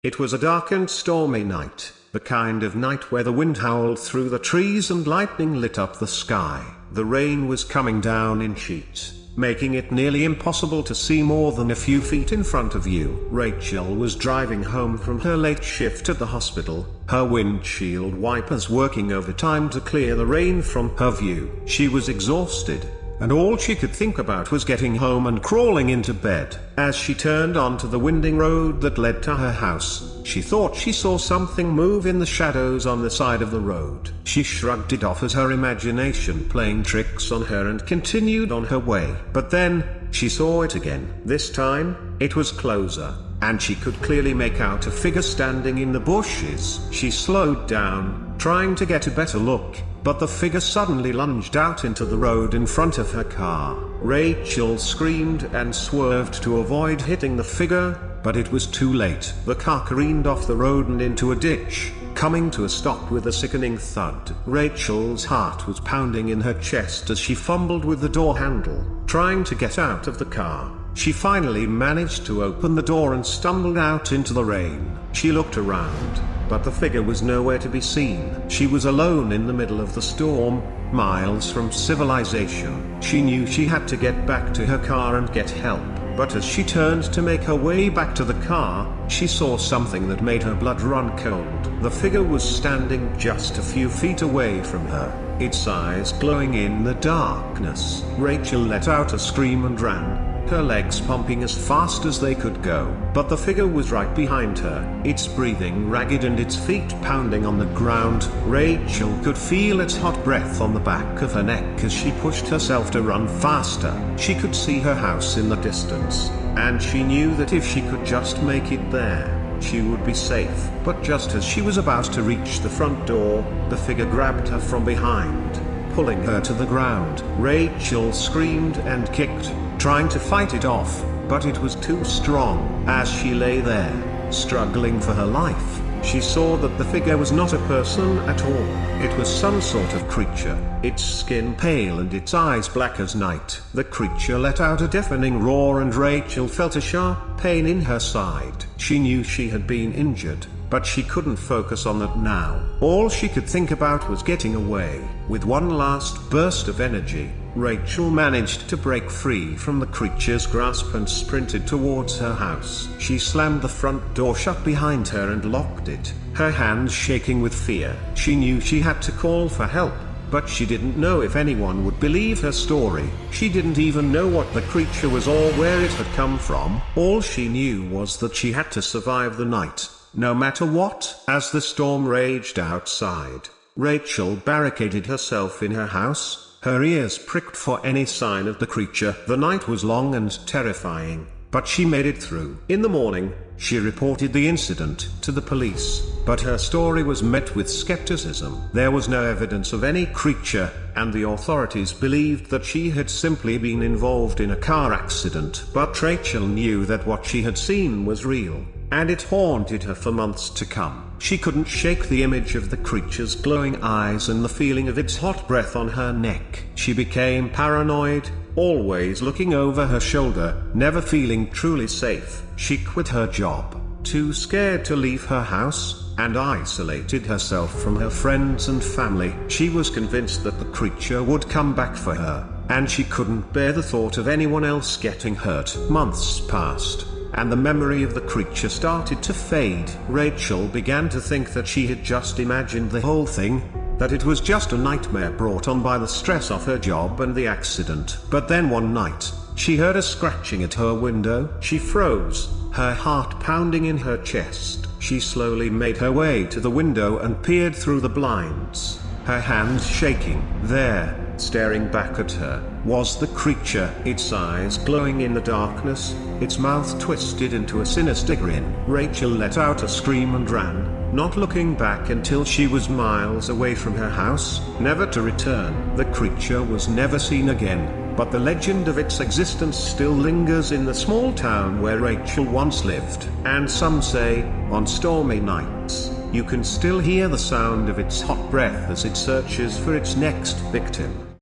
It was a dark and stormy night, the kind of night where the wind howled through the trees and lightning lit up the sky. The rain was coming down in sheets, making it nearly impossible to see more than a few feet in front of you. Rachel was driving home from her late shift at the hospital, her windshield wipers working overtime to clear the rain from her view. She was exhausted, and all she could think about was getting home and crawling into bed. As she turned onto the winding road that led to her house, she thought she saw something move in the shadows on the side of the road. She shrugged it off as her imagination playing tricks on her and continued on her way. But then, she saw it again. This time, it was closer, and she could clearly make out a figure standing in the bushes. She slowed down, trying to get a better look, but the figure suddenly lunged out into the road in front of her car. Rachel screamed and swerved to avoid hitting the figure, but it was too late. The car careened off the road and into a ditch, coming to a stop with a sickening thud. Rachel's heart was pounding in her chest as she fumbled with the door handle, trying to get out of the car. She finally managed to open the door and stumbled out into the rain. She looked around, but the figure was nowhere to be seen. She was alone in the middle of the storm, miles from civilization. She knew she had to get back to her car and get help. But as she turned to make her way back to the car, she saw something that made her blood run cold. The figure was standing just a few feet away from her, its eyes glowing in the darkness. Rachel let out a scream and ran, her legs pumping as fast as they could go. But the figure was right behind her, its breathing ragged and its feet pounding on the ground. Rachel could feel its hot breath on the back of her neck as she pushed herself to run faster. She could see her house in the distance, and she knew that if she could just make it there, she would be safe. But just as she was about to reach the front door, the figure grabbed her from behind, pulling her to the ground. Rachel screamed and kicked, trying to fight it off, but it was too strong. As she lay there, struggling for her life, she saw that the figure was not a person at all. It was some sort of creature, its skin pale and its eyes black as night. The creature let out a deafening roar and Rachel felt a sharp pain in her side. She knew she had been injured, but she couldn't focus on that now. All she could think about was getting away. With one last burst of energy, Rachel managed to break free from the creature's grasp and sprinted towards her house. She slammed the front door shut behind her and locked it, her hands shaking with fear. She knew she had to call for help, but she didn't know if anyone would believe her story. She didn't even know what the creature was or where it had come from. All she knew was that she had to survive the night, no matter what. As the storm raged outside, Rachel barricaded herself in her house, her ears pricked for any sign of the creature. The night was long and terrifying, but she made it through. In the morning, she reported the incident to the police, but her story was met with skepticism. There was no evidence of any creature, and the authorities believed that she had simply been involved in a car accident. But Rachel knew that what she had seen was real, and it haunted her for months to come. She couldn't shake the image of the creature's glowing eyes and the feeling of its hot breath on her neck. She became paranoid, always looking over her shoulder, never feeling truly safe. She quit her job, too scared to leave her house, and isolated herself from her friends and family. She was convinced that the creature would come back for her, and she couldn't bear the thought of anyone else getting hurt. Months passed, and the memory of the creature started to fade. Rachel began to think that she had just imagined the whole thing, that it was just a nightmare brought on by the stress of her job and the accident. But then one night, she heard a scratching at her window. She froze, her heart pounding in her chest. She slowly made her way to the window and peered through the blinds, her hands shaking. There, staring back at her, was the creature, its eyes glowing in the darkness, its mouth twisted into a sinister grin. Rachel let out a scream and ran, not looking back until she was miles away from her house, never to return. The creature was never seen again, but the legend of its existence still lingers in the small town where Rachel once lived. And some say, on stormy nights, you can still hear the sound of its hot breath as it searches for its next victim.